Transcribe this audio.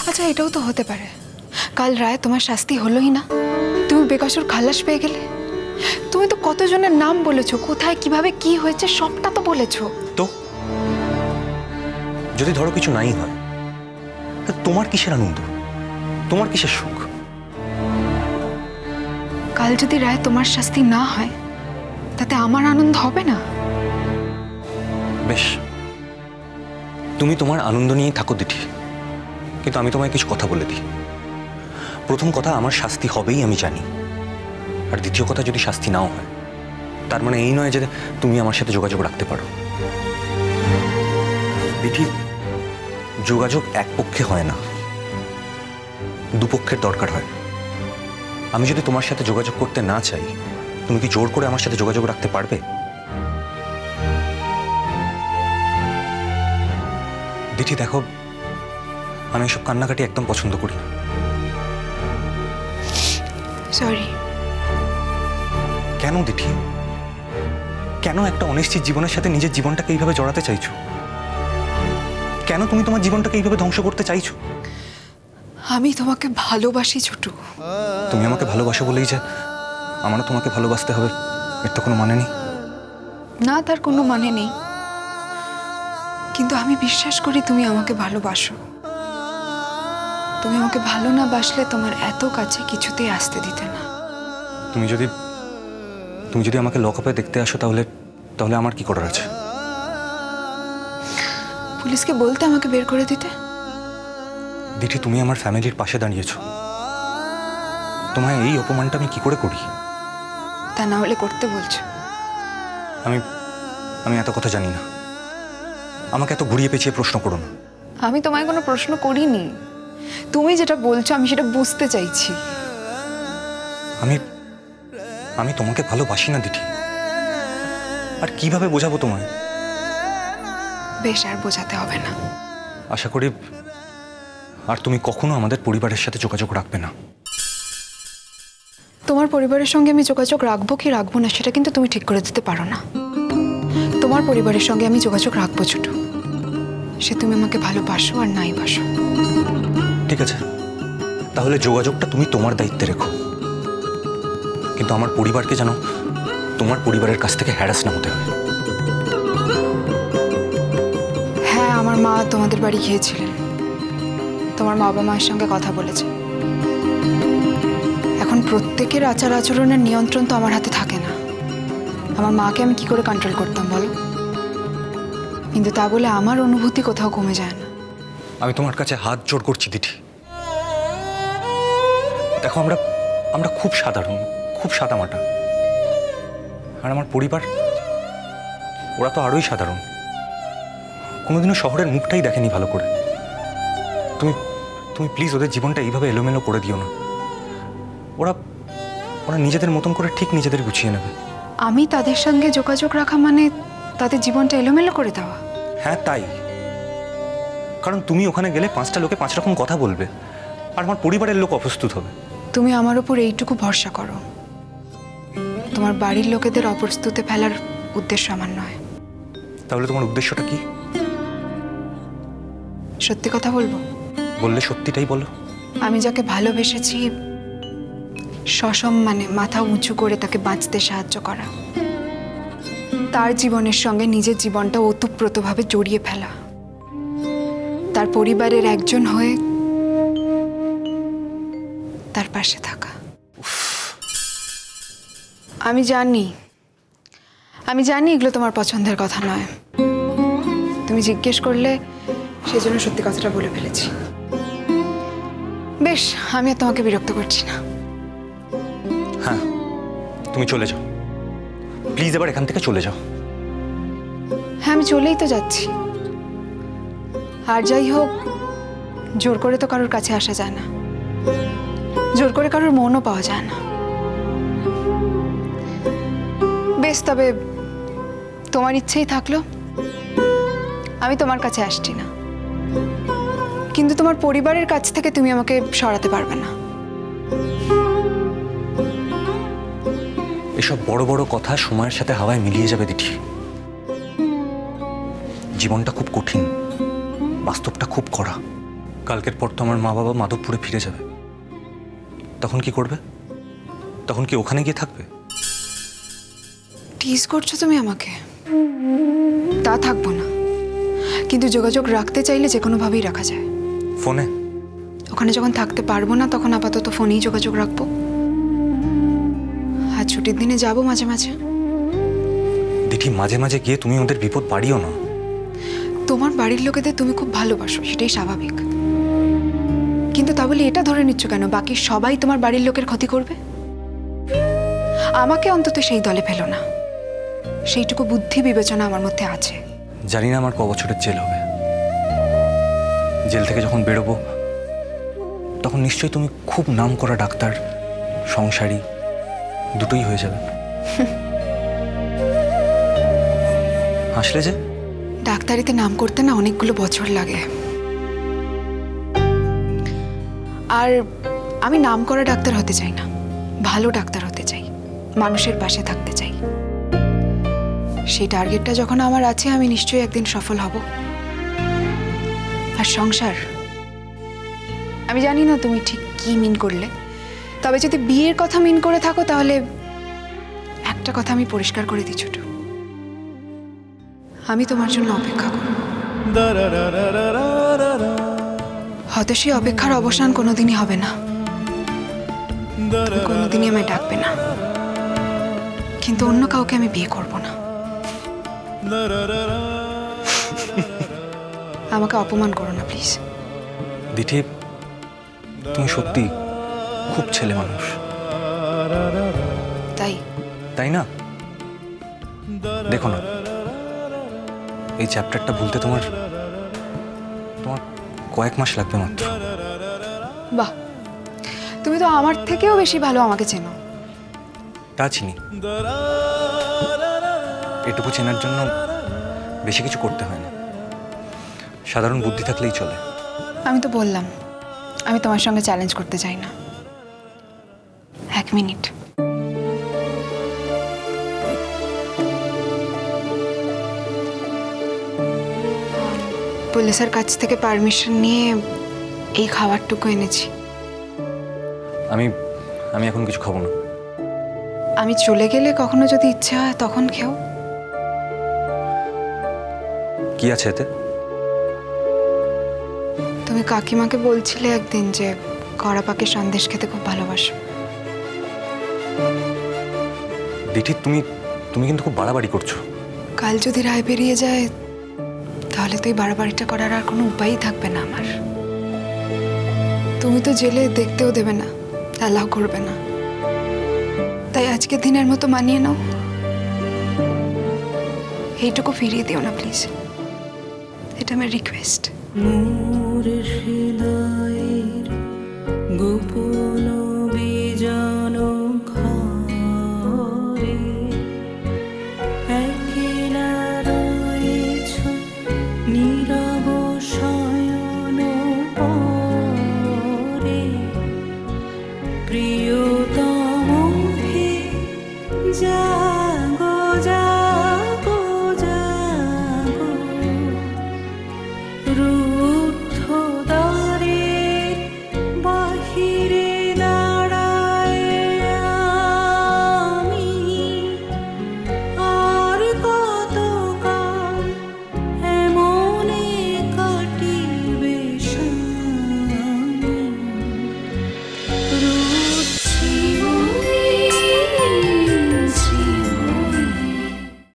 আচ্ছা, এটাও তো হতে পারে কাল রায় তোমার শাস্তি হলোই না, তুমি বেকসুর খালাস পেয়ে গেলে। তুমি তো কতজনের নাম বলেছো, কোথায় কিভাবে কি হয়েছে সবটা তো বলেছো। তো যদি ধরো কিছু নাই হয়, তোমার কিসের আনন্দ, তোমার কিসের সুখ? কাল যদি রায় তোমার শাস্তি না হয় তাতে আমার আনন্দ হবে না? বেশ, তুমি তোমার আনন্দ নিয়েই থাকো দিঠি, কিন্তু আমি তোমায় কিছু কথা বলে দিই। প্রথম কথা, আমার শাস্তি হবেই আমি জানি। আর দ্বিতীয় কথা, যদি শাস্তি নাও হয় তার মানে এই নয় যে তুমি আমার সাথে যোগাযোগ রাখতে পারো। দিঠি, যোগাযোগ এক পক্ষে হয় না, দুপক্ষের দরকার হয়। আমি যদি তোমার সাথে যোগাযোগ করতে না চাই, তুমি কি জোর করে আমার সাথে যোগাযোগ রাখতে পারবে? দিঠি দেখো, আমি এসব কান্নাকাটি একদম পছন্দ করি না। সরি। কেন দিঠি? কেন একটা অনিশ্চিত জীবনের সাথে নিজের জীবনটাকে এইভাবে জড়াতে চাইছো? কেন তুমি তোমার জীবনটাকে এইভাবে ধ্বংস করতে চাইছো? আমি তোমাকে ভালোবাসি ছোটু। তুমি আমাকে ভালোবাসো বলেই যে আমারও তোমাকে ভালোবাসতে হবে এর তো কোনো মানে নেই। না, তার কোনো মানে নেই, কিন্তু আমি বিশ্বাস করি তুমি আমাকে ভালোবাসো। তুমি আমাকে ভালো না বাসলে তোমার এত কাছে কিছুতেই আসতে দিতে না। তুমি যদি আমাকে লকআপে দেখতে আসো তাহলে তাহলে আমার কি করার আছে? পুলিশকে বলতে আমাকে বের করে দিতে? দিঠি, তুমি আমার ফ্যামিলির পাশে দাঁড়িয়েছো, তোমায় এই অপমানটা আমি কি করে করি? তা না হলে করতে বলছো? আমি এত কথা জানি না, আমাকে এত ঘুরিয়ে পেঁচিয়ে প্রশ্ন করো না। আমি তোমায় কোনো প্রশ্ন করিনি, তুমি যেটা বলছো আমি সেটা বুঝতে চাইছি। আমি তোমাকে ভালোবাসি না দিঠি, আর কিভাবে বোঝাবো তোমায়? বেশ, আর বোঝাতে হবে না। আশা করি আর তুমি কখনো আমাদের পরিবারের সাথে যোগাযোগ রাখবে না। তোমার পরিবারের সঙ্গে আমি যোগাযোগ রাখবো কি রাখবো না সেটা কিন্তু তুমি ঠিক করে দিতে পারো না। তোমার পরিবারের সঙ্গে আমি যোগাযোগ রাখবো ছোটু, সে তুমি আমাকে ভালোবাসো আর নাই বাসো। ঠিক আছে, তাহলে যোগাযোগটা তুমি তোমার দায়িত্বে রেখো, কিন্তু আমার পরিবারকে যেন তোমার পরিবারের কাছ থেকে হ্যারাস না হতে হয়। হ্যাঁ, আমার মা তোমাদের বাড়ি গিয়েছিলেন, তোমার বাবা মায়ের সঙ্গে কথা বলেছে। এখন প্রত্যেকের আচার আচরণের নিয়ন্ত্রণ তো আমার হাতে থাকে না। আমার মাকে আমি কি করে কন্ট্রোল করতাম বলো? কিন্তু তা বলে আমার অনুভূতি কোথাও কমে যায় না। আমি তোমার কাছে হাত জোড় করছি দিঠি, দেখো আমরা খুব সাধারণ, খুব সাদামাটা, আর আমার পরিবার ওরা তো আরোই সাধারণ, কোনোদিনও শহরের মুখটাই দেখেনি ভালো করে। তুমি প্লিজ ওদের জীবনটা এইভাবে এলোমেলো করে দিও না। ওরা নিজেদের মতন করে ঠিক নিজেদের গুছিয়ে নেবে। আমি তাদের সঙ্গে যোগাযোগ রাখা মানে তাদের জীবনটা এলোমেলো করে দেওয়া? হ্যাঁ তাই, কারণ তুমি ওখানে গেলে 5টা লোকে 5 রকম কথা বলবে, আর আমার পরিবারের লোক অপ্রস্তুত হবে। তুমি আমার উপর এইটুকু ভরসা করো, তোমার বাড়ির লোকেদের অপ্রস্তুতে ফেলার উদ্দেশ্য আমার নয়। তাহলে তোমার উদ্দেশ্যটা কি? সত্যি কথা বলবো? বললে সত্যিটাই বলো। আমি যাকে ভালোবেসেছি সসম্মানে মাথা উঁচু করে তাকে বাঁচতে সাহায্য করা, তার জীবনের সঙ্গে নিজের জীবনটা ওতপ্রোতভাবে জড়িয়ে ফেলা, তার পরিবারের একজন হয়ে তার পাশে থাকা। আমি জানি এগুলো তোমার পছন্দের কথা নয়, তুমি জিজ্ঞেস করলে সেজন্য সত্যি কথাটা বলে ফেলেছি। বেশ, আমি আর তোমাকে বিরক্ত করছি না। হ্যাঁ, তুমি চলে যাও প্লিজ, এবার এখান থেকে চলে যাও। হ্যাঁ, আমি চলেই তো যাচ্ছি। আর যাই হোক, জোর করে তো কারোর কাছে আসা যায় না, জোর করে কারোর মনও পাওয়া যায় না। বেশ, তবে তোমার ইচ্ছেই থাকলো, আমি তোমার কাছে আসছি না, কিন্তু তোমার পরিবারের কাছ থেকে তুমি আমাকে সরাতে পারবে না। এসব বড় বড় কথা সময়ের সাথে হাওয়ায় মিলিয়ে যাবে দিঠি। জীবনটা খুব কঠিন, বাস্তবটা খুব কড়া, কালকের পর তো আমার মা বাবা মাধবপুরে ফিরে যাবে, তখন কি করবে? তখন কি ওখানে গিয়ে থাকবে? টিজ করছো তুমি আমাকে? তা থাকবো না, কিন্তু যোগাযোগ রাখতে চাইলে যে কোনোভাবেই রাখা যায়। ফোনে? ওখানে যখন থাকতে পারবো না তখন আপাতত ফোনেই যোগাযোগ রাখবো। আর ছুটির দিনে যাবো মাঝে মাঝে। দিঠি, মাঝে মাঝে গিয়ে তুমি ওদের বিপদ বাড়িও না। তোমার বাড়ির লোকেদের তুমি খুব ভালোবাসো, সেটাই স্বাভাবিক, কিন্তু তা বলে এটা ধরে নিচ্ছ কেন বাকি সবাই তোমার বাড়ির লোকের ক্ষতি করবে? আমাকে অন্তত সেই দলে ফেলো না, সেইটুকু বুদ্ধি বিবেচনা আমার মধ্যে আছে। জানি না আমার ক বছরের জেল হবে। জেল থেকে যখন বেরোবো তখন নিশ্চয়ই তুমি খুব নাম করা ডাক্তার, সংসারী, দুটোই হয়ে যাবে। হাসলে যে? ডাক্তারিতে নাম করতে না অনেকগুলো বছর লাগে, আর আমি নাম করা ডাক্তার হতে চাই না, ভালো ডাক্তার হতে চাই, মানুষের পাশে থাকতে চাই। সেই টার্গেটটা যখন আমার আছে আমি নিশ্চয়ই একদিন সফল হব। আর সংসার, আমি জানি না তুমি ঠিক কি মিন করলে, তবে যদি বিয়ের কথা মিন করে থাকো তাহলে একটা কথা আমি পরিষ্কার করে দিই ছোট, আমি তোমার জন্য অপেক্ষা করব। হয়তো সেই অপেক্ষার অবসান কোনোদিনই হবে না, তুমি কোনোদিনই আমায় ডাকবে না, কিন্তু অন্য কাউকে আমি বিয়ে করব না। আমাকে অপমান করো না প্লিজ। দিঠি, তুমি সত্যি খুব ছেলে মানুষ। তাই? তাই না? দেখো না, এই চ্যাপ্টারটা ভুলতে তোমার কয়েক মাস লাগবে মাত্র। বাহ, তুমি তো আমার থেকেও বেশি ভালো আমাকে চেনো। তা চিনি, এটুকু চেনার জন্য বেশি কিছু করতে হয় না, সাধারণ বুদ্ধি থাকলেই চলে। আমি তো বললাম আমি তোমার সঙ্গে চ্যালেঞ্জ করতে চাই না। এক মিনিট। পুলিশের কাছ থেকে পারমিশন নিয়ে এই খাবারটুকু এনেছি। আমি আমি এখন কিছু খাবো না। আমি চলে গেলে কখনো যদি ইচ্ছা হয় তখন খেও। কি আছে এতে? তুমি কাকিমাকে বলছিলে একদিন যে কড়া পাকের সন্দেশ খেতে খুব ভালোবাসো। দিঠি, তুমি কিন্তু খুব বাড়াবাড়ি করছো। কাল যদি রায় বেরিয়ে যায় তাহলে তো এই বাড়াবাড়িটা করার আর কোনো উপায়ই থাকবে না আমার। তুমি তো জেলে দেখতেও দেবে না, অ্যালাউ করবে না, তাই আজকের দিনের মতো মানিয়ে নাও। এইটুকু ফিরিয়ে দিও না প্লিজ, এটা আমার রিকোয়েস্ট।